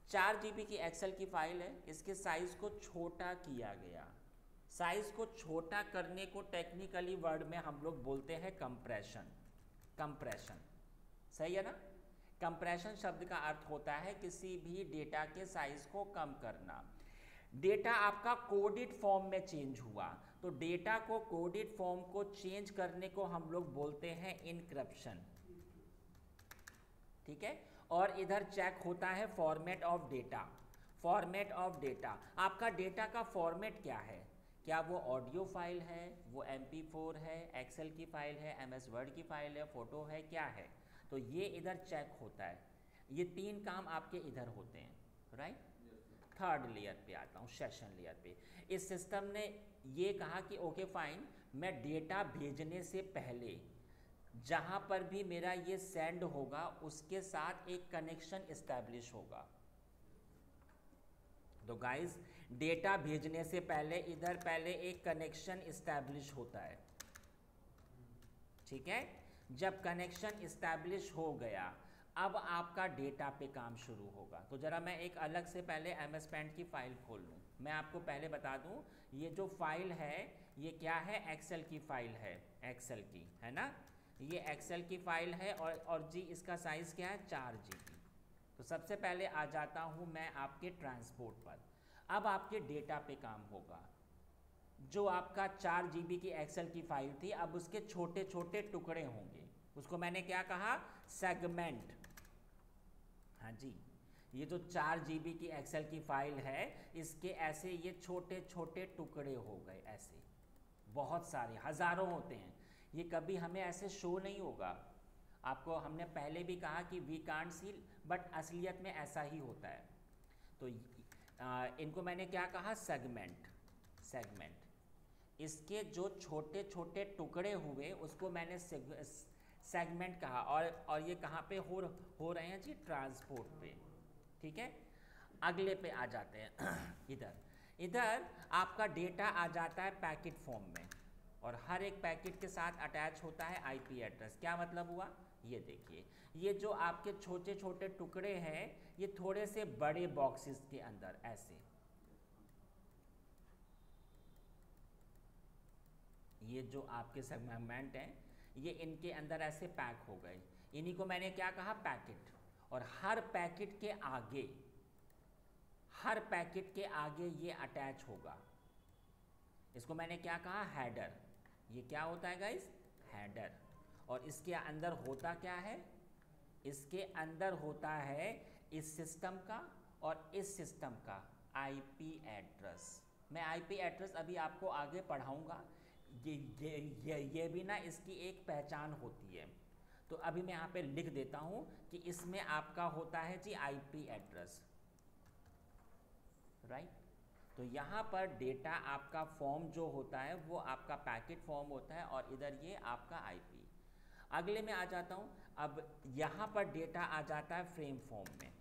4 GB की एक्सेल की फाइल है, इसके साइज़ को छोटा किया गया। साइज़ को छोटा करने को टेक्निकली वर्ड में हम लोग बोलते हैं कंप्रेशन। कंप्रेशन, सही है ना। कंप्रेशन शब्द का अर्थ होता है किसी भी डेटा के साइज को कम करना। डेटा आपका कोडेड फॉर्म में चेंज हुआ, तो डेटा को कोडेड फॉर्म को चेंज करने को हम लोग बोलते हैं इनक्रप्शन। ठीक है, और इधर चेक होता है format of data. Format of data, आपका डेटा का फॉर्मेट क्या है, क्या वो ऑडियो फाइल है, वो MP4 है, एक्सेल की फाइल है, MS वर्ड की फाइल है, फोटो है, क्या है। तो ये इधर चेक होता है। ये 3 काम आपके इधर होते हैं, राइट। थर्ड लेयर पे आता हूँ, सेशन लेयर पे। इस सिस्टम ने ये कहा कि ओके फाइन, मैं डेटा भेजने से पहले जहाँ पर भी मेरा ये सेंड होगा उसके साथ एक कनेक्शन इस्टेब्लिश होगा। तो गाइस, डेटा भेजने से पहले इधर पहले एक कनेक्शन इस्टेब्लिश होता है। ठीक है, जब कनेक्शन इस्टेब्लिश हो गया, अब आपका डेटा पे काम शुरू होगा। तो जरा मैं एक अलग से पहले MS पेंट की फाइल खोल लूँ। मैं आपको पहले बता दूँ, ये जो फाइल है ये क्या है, एक्सेल की फाइल है, एक्सेल की, है ना। ये एक्सेल की फाइल है और जी इसका साइज़ क्या है, 4 GB। तो सबसे पहले आ जाता हूँ मैं आपके ट्रांसपोर्ट पर। अब आपके डेटा पे काम होगा। जो आपका 4 GB की एक्सेल की फाइल थी, अब उसके छोटे छोटे टुकड़े होंगे, उसको मैंने क्या कहा, सेगमेंट। हाँ जी, ये जो 4 GB की एक्सेल की फाइल है, इसके ऐसे ये छोटे छोटे टुकड़े हो गए, ऐसे बहुत सारे हज़ारों होते हैं। ये कभी हमें ऐसे शो नहीं होगा आपको। हमने पहले भी कहा कि वी कांट सी, बट असलियत में ऐसा ही होता है। तो इनको मैंने क्या कहा, सेगमेंट। सेगमेंट, इसके जो छोटे छोटे टुकड़े हुए उसको मैंने सेगमेंट कहा। और ये कहाँ पे हो रहे हैं जी, ट्रांसपोर्ट पे। ठीक है, अगले पे आ जाते हैं इधर आपका डेटा आ जाता है पैकेट फॉर्म में, और हर एक पैकेट के साथ अटैच होता है IP एड्रेस। क्या मतलब हुआ, ये देखिए, ये जो आपके छोटे छोटे टुकड़े हैं ये थोड़े से बड़े बॉक्सेस के अंदर ऐसे, ये जो आपके सेगमेंट हैं ये इनके अंदर ऐसे पैक हो गए। इन्हीं को मैंने क्या कहा, पैकेट। और हर पैकेट के आगे ये अटैच होगा, इसको मैंने क्या कहा, हेडर। ये क्या होता है गाइस, हेडर। और इसके अंदर होता क्या है, इसके अंदर होता है इस सिस्टम का और इस सिस्टम का IP एड्रेस। मैं IP एड्रेस अभी आपको आगे पढ़ाऊंगा। ये भी ना इसकी एक पहचान होती है। तो अभी मैं यहाँ पे लिख देता हूँ कि इसमें आपका होता है जी आईपी एड्रेस, राइट। तो यहाँ पर डेटा आपका फॉर्म जो होता है वो आपका पैकेट फॉर्म होता है और इधर ये आपका आईपी। अगले में आ जाता हूँ। अब यहाँ पर डेटा आ जाता है फ्रेम फॉर्म में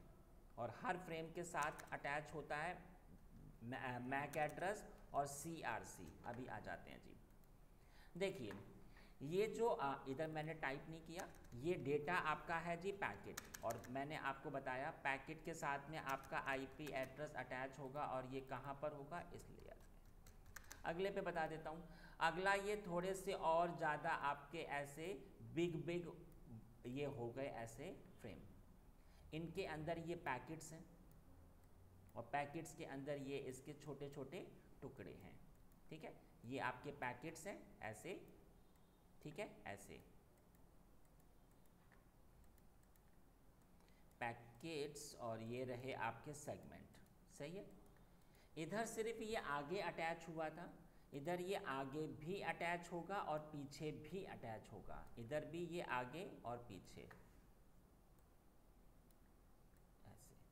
और हर फ्रेम के साथ अटैच होता है मैक एड्रेस और सीआरसी। अभी आ जाते हैं जी। देखिए ये जो इधर मैंने टाइप नहीं किया, ये डेटा आपका है जी पैकेट, और मैंने आपको बताया पैकेट के साथ में आपका आईपी एड्रेस अटैच होगा और ये कहाँ पर होगा, इस लेयर में। अगले पे बता देता हूँ। अगला ये थोड़े से और ज़्यादा आपके ऐसे बिग ये हो गए ऐसे फ्रेम, इनके अंदर ये पैकेट्स हैं और पैकेट्स के अंदर ये इसके छोटे छोटे टुकड़े हैं, ठीक है। ये आपके पैकेट्स हैं ऐसे, ठीक है, ऐसे पैकेट्स, और ये रहे आपके सेगमेंट, सही है। इधर सिर्फ ये आगे अटैच हुआ था, इधर ये आगे भी अटैच होगा और पीछे भी अटैच होगा, इधर भी ये आगे और पीछे ऐसे।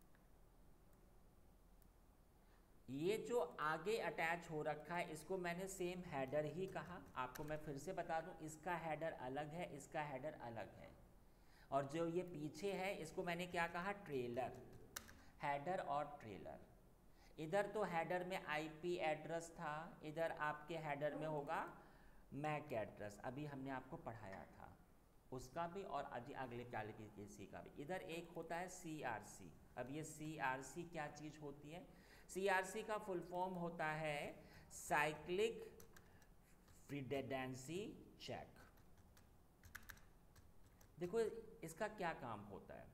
ये जो आगे अटैच हो रखा है इसको मैंने सेम हेडर ही कहा। आपको मैं फिर से बता दूं, इसका हेडर अलग है, इसका हेडर अलग है, और जो ये पीछे है इसको मैंने क्या कहा, ट्रेलर। हेडर और ट्रेलर। इधर तो हेडर में आईपी एड्रेस था, इधर आपके हेडर में होगा मैक एड्रेस, अभी हमने आपको पढ़ाया था उसका भी, और अगले क्वालिफिकेशन का भी। इधर एक होता है सीआरसी। अब ये सीआरसी क्या चीज़ होती है? सीआरसी का फुल फॉर्म होता है साइक्लिक रिडंडेंसी चेक। देखो इसका क्या काम होता है।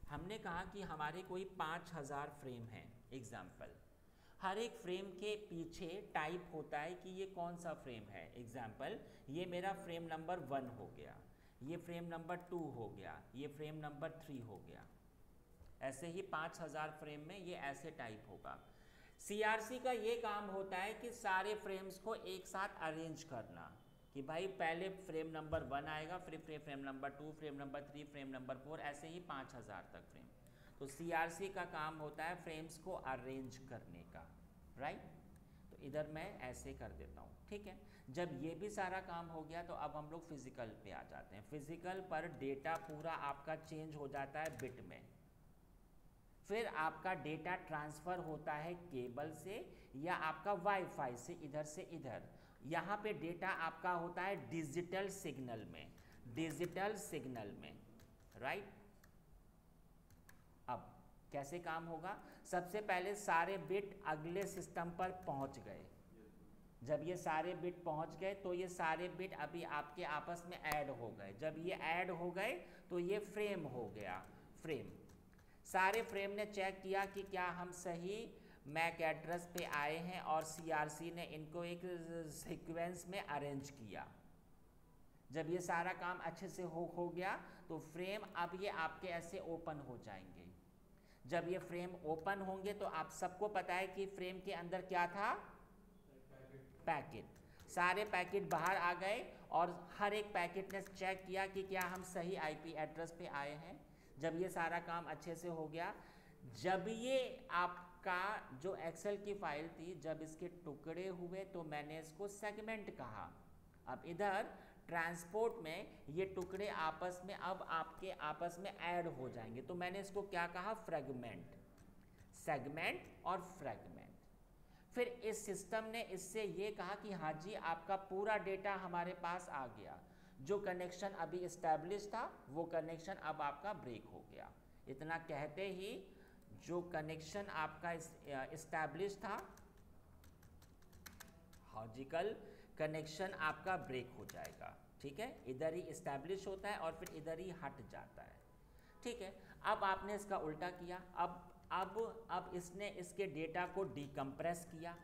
हमने कहा कि हमारे कोई 5000 फ्रेम हैं एग्जाम्पल, हर एक फ्रेम के पीछे टाइप होता है कि ये कौन सा फ्रेम है। एग्जाम्पल ये मेरा फ्रेम नंबर 1 हो गया, ये फ्रेम नंबर 2 हो गया, ये फ्रेम नंबर 3 हो गया। ऐसे ही 5000 फ्रेम में ये ऐसे टाइप होगा। सीआरसी का ये काम होता है कि सारे फ्रेम्स को एक साथ अरेंज करना, कि भाई पहले फ्रेम नंबर 1 आएगा, फिर frame number 2, frame number 3, frame number 4, ऐसे ही 5000 तक फ्रेम। तो सीआरसी का काम होता है फ्रेम्स को अरेंज करने का, राइट। तो इधर मैं ऐसे कर देता हूँ, ठीक है। जब ये भी सारा काम हो गया तो अब हम लोग फिजिकल पे आ जाते हैं। फिजिकल पर डेटा पूरा आपका चेंज हो जाता है बिट में, फिर आपका डेटा ट्रांसफ़र होता है केबल से या आपका वाईफाई से इधर से इधर। यहाँ पे डेटा आपका होता है डिजिटल सिग्नल में, डिजिटल सिग्नल में, राइट। अब कैसे काम होगा? सबसे पहले सारे बिट अगले सिस्टम पर पहुँच गए। जब ये सारे बिट पहुँच गए तो ये सारे बिट अभी आपके आपस में ऐड हो गए। जब ये ऐड हो गए तो ये फ्रेम हो गया, फ्रेम। सारे फ्रेम ने चेक किया कि क्या हम सही मैक एड्रेस पे आए हैं और सीआरसी ने इनको एक सीक्वेंस में अरेंज किया। जब ये सारा काम अच्छे से हो गया तो फ्रेम अब ये आपके ऐसे ओपन हो जाएंगे। जब ये फ्रेम ओपन होंगे तो आप सबको पता है कि फ्रेम के अंदर क्या था, पैकेट। सारे पैकेट बाहर आ गए और हर एक पैकेट ने चेक किया कि क्या हम सही आईपी एड्रेस पे आए हैं। जब ये सारा काम अच्छे से हो गया, जब ये आपका जो एक्सेल की फाइल थी, जब इसके टुकड़े हुए तो मैंने इसको सेगमेंट कहा। अब इधर ट्रांसपोर्ट में ये टुकड़े आपस में अब आपके आपस में ऐड हो जाएंगे, तो मैंने इसको क्या कहा, फ्रेगमेंट। सेगमेंट और फ्रेगमेंट। फिर इस सिस्टम ने इससे ये कहा कि हाँ जी आपका पूरा डेटा हमारे पास आ गया। जो कनेक्शन अभी इस्टेब्लिश था वो कनेक्शन अब आपका ब्रेक हो गया। इतना कहते ही जो कनेक्शन आपका इस्टेब्लिश था, लॉजिकल कनेक्शन आपका ब्रेक हो जाएगा, ठीक है। इधर ही इस्टेब्लिश होता है और फिर इधर ही हट जाता है, ठीक है। अब आपने इसका उल्टा किया। अब इसने इसके डेटा को डिकम्प्रेस किया,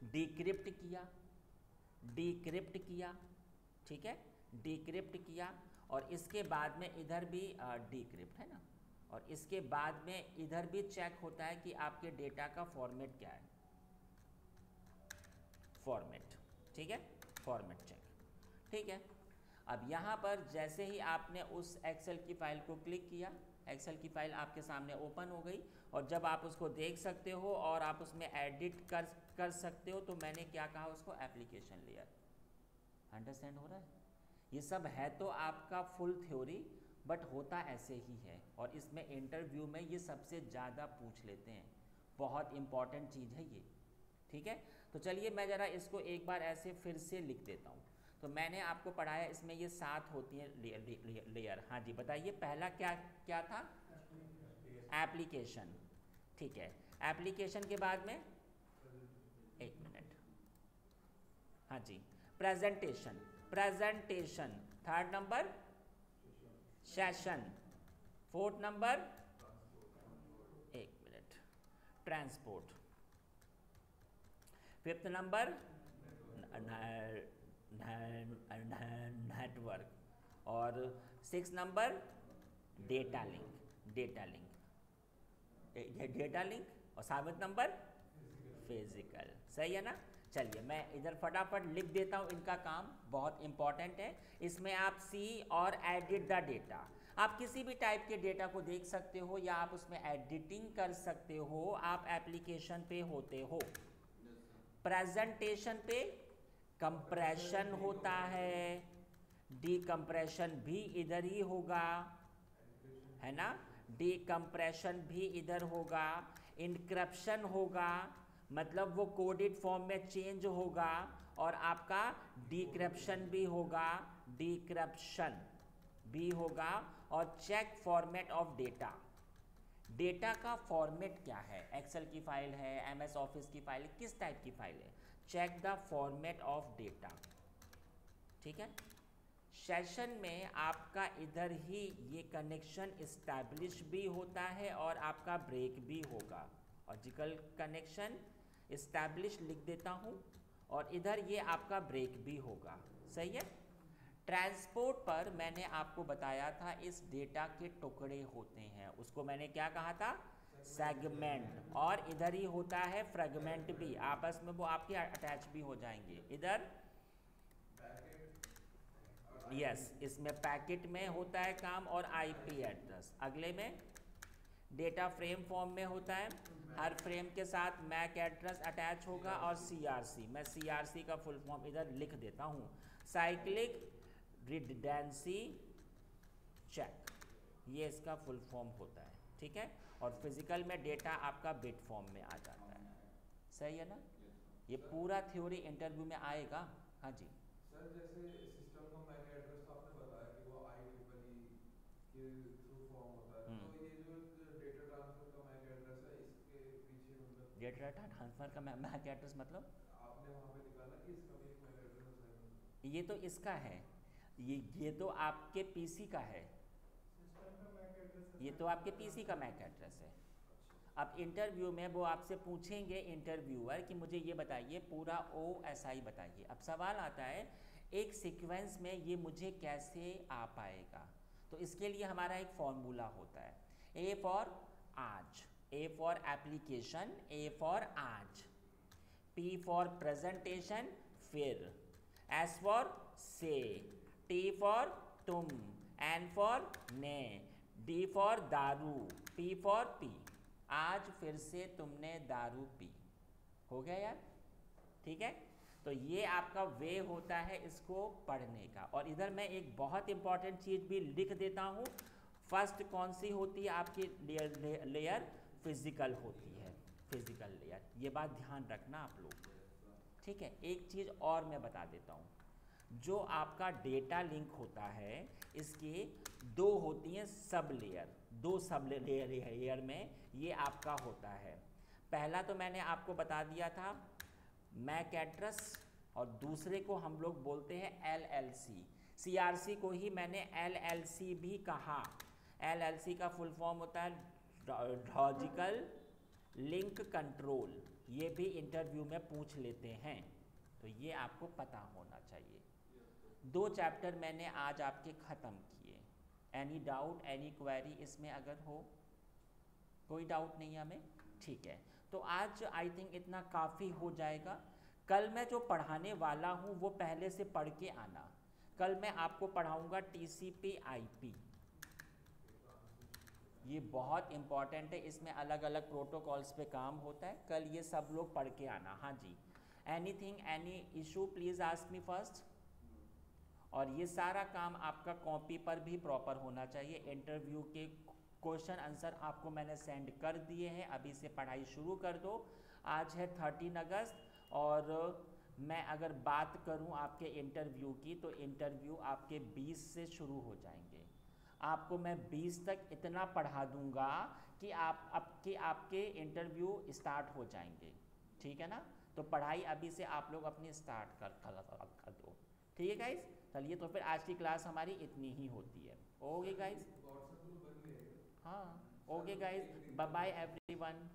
डिक्रिप्ट किया, डिक्रिप्ट किया, ठीक है, डिक्रिप्ट किया, और इसके बाद में इधर भी डिक्रिप्ट है ना, और इसके बाद में इधर भी चेक होता है कि आपके डेटा का फॉर्मेट क्या है, फॉर्मेट, ठीक है, फॉर्मेट चेक, ठीक है। अब यहाँ पर जैसे ही आपने उस एक्सेल की फ़ाइल को क्लिक किया, एक्सेल की फ़ाइल आपके सामने ओपन हो गई, और जब आप उसको देख सकते हो और आप उसमें एडिट कर सकते हो, तो मैंने क्या कहा उसको, एप्लीकेशन लेयर। अंडरस्टैंड हो रहा है? ये सब है तो आपका फुल थ्योरी, बट होता ऐसे ही है, और इसमें इंटरव्यू में ये सबसे ज़्यादा पूछ लेते हैं, बहुत इंपॉर्टेंट चीज़ है ये, ठीक है। तो चलिए मैं ज़रा इसको एक बार ऐसे फिर से लिख देता हूँ। तो मैंने आपको पढ़ाया, इसमें ये 7 होती हैं लेयर। हाँ जी बताइए, पहला क्या क्या था? एप्लीकेशन, ठीक है। एप्लीकेशन के बाद में, एक मिनट, हाँ जी, presentation, presentation. Third number session, fourth number, एक minute, transport, fifth number network, और six number data link, data link, और सेवंथ नंबर फिजिकल। सही है ना? चलिए मैं इधर फटाफट लिख देता हूँ, इनका काम बहुत इंपॉर्टेंट है। इसमें आप सी और एडिट द डेटा, आप किसी भी टाइप के डेटा को देख सकते हो या आप उसमें एडिटिंग कर सकते हो। आप एप्लीकेशन पे होते हो, प्रेजेंटेशन पे कंप्रेशन होता है, डीकंप्रेशन भी इधर ही होगा, है ना, डीकंप्रेशन भी इधर होगा, इनक्रप्शन होगा, मतलब वो कोडेड फॉर्म में चेंज होगा, और आपका डिक्रप्शन भी होगा, डिक्रप्शन भी होगा, और check format of data. Data का फॉर्मेट क्या है? एक्सेल की फाइल है, एमएस ऑफिस की फाइल है, किस टाइप की फाइल है? Check the format of data, ठीक है। सेशन में आपका इधर ही ये कनेक्शन इस्टेब्लिश भी होता है और आपका ब्रेक भी होगा। लॉजिकल कनेक्शन इस्टेब्लिश लिख देता हूँ, और इधर ये आपका ब्रेक भी होगा। सही है। ट्रांसपोर्ट पर मैंने आपको बताया था इस डेटा के टुकड़े होते हैं, उसको मैंने क्या कहा था? सेगमेंट। और इधर ही होता है फ्रेगमेंट भी, आपस में वो आपके अटैच भी हो जाएंगे। इधर यस, इसमें पैकेट में होता है काम, और आईपी एड्रेस। अगले में डेटा फ्रेम फॉर्म में होता है, हर फ्रेम के साथ मैक एड्रेस अटैच होगा, और सीआरसी, मैं सीआरसी का फुल फॉर्म इधर लिख देता हूँ, साइक्लिक रिडंडेंसी चेक, ये इसका फुल फॉर्म होता है, ठीक है। और फिजिकल में डेटा आपका बिट फॉर्म में आ जाता है। सही है ना? ये पूरा थ्योरी इंटरव्यू में आएगा। हाँ जी सर, जैसे सिस्टम का मैक एड्रेस तो आपने बताया कि वो IEEE के थ्रू फॉर्म होता है, तो ये जो डेटा ट्रांसफर का मैक एड्रेस है, इसके पीछे मतलब डेटा ट्रांसफर का मैक एड्रेस मतलब आपने वहाँ पे निकाला कि इसका भी एक मैक एड्रेस है? ये तो इसका है, ये तो आपके पीसी का है, सिस्टम का मैक एड्रेस, ये तो आपके पीसी का मैक एड्रेस है। अब इंटरव्यू में वो आपसे पूछेंगे, इंटरव्यूअर, कि मुझे ये बताइए पूरा OSI बताइए। अब सवाल आता है एक सीक्वेंस में ये मुझे कैसे आ पाएगा? तो इसके लिए हमारा एक फॉर्मूला होता है, A फॉर आज, A for application, A for आज, P फॉर प्रेजेंटेशन, फिर S फॉर से, T फॉर तुम, N फॉर ने, D फॉर दारू, P फॉर पी। आज फिर से तुमने दारू पी। हो गया यार? ठीक है। तो ये आपका वे होता है इसको पढ़ने का। और इधर मैं एक बहुत इंपॉर्टेंट चीज़ भी लिख देता हूँ। फर्स्ट कौन सी होती है आपकी लेयर? फिजिकल होती है, फिजिकल लेयर। ये बात ध्यान रखना आप लोग, ठीक है। एक चीज़ और मैं बता देता हूँ, जो आपका डेटा लिंक होता है इसकी दो होती हैं सब लेयर, दो सब लेयर में ये आपका होता है। पहला तो मैंने आपको बता दिया था मैक एड्रेस, और दूसरे को हम लोग बोलते हैं LLC। CRC को ही मैंने LLC भी कहा। LLC का फुल फॉर्म होता है लॉजिकल लिंक कंट्रोल। ये भी इंटरव्यू में पूछ लेते हैं, तो ये आपको पता होना चाहिए। 2 चैप्टर मैंने आज आपके ख़त्म किए। एनी डाउट, एनी क्वेरी इसमें अगर हो? कोई डाउट नहीं है हमें? ठीक है। तो आज आई थिंक इतना काफ़ी हो जाएगा। कल मैं जो पढ़ाने वाला हूँ वो पहले से पढ़ के आना। कल मैं आपको पढ़ाऊंगा TCP/IP, ये बहुत इंपॉर्टेंट है, इसमें अलग अलग प्रोटोकॉल्स पे काम होता है, कल ये सब लोग पढ़ के आना। हाँ जी, anything, any issue, please ask me first. और ये सारा काम आपका कॉपी पर भी प्रॉपर होना चाहिए। इंटरव्यू के क्वेश्चन आंसर आपको मैंने सेंड कर दिए हैं, अभी से पढ़ाई शुरू कर दो। आज है 13 अगस्त और मैं अगर बात करूं आपके इंटरव्यू की तो इंटरव्यू आपके 20 से शुरू हो जाएंगे। आपको मैं 20 तक इतना पढ़ा दूंगा कि आपके इंटरव्यू स्टार्ट हो जाएंगे, ठीक है ना। तो पढ़ाई अभी से आप लोग अपनी स्टार्ट कर दो, ठीक है गाइज। चलिए तो फिर आज की क्लास हमारी इतनी ही होती है। ओके गाइज, हाँ okay guys, bye bye everyone.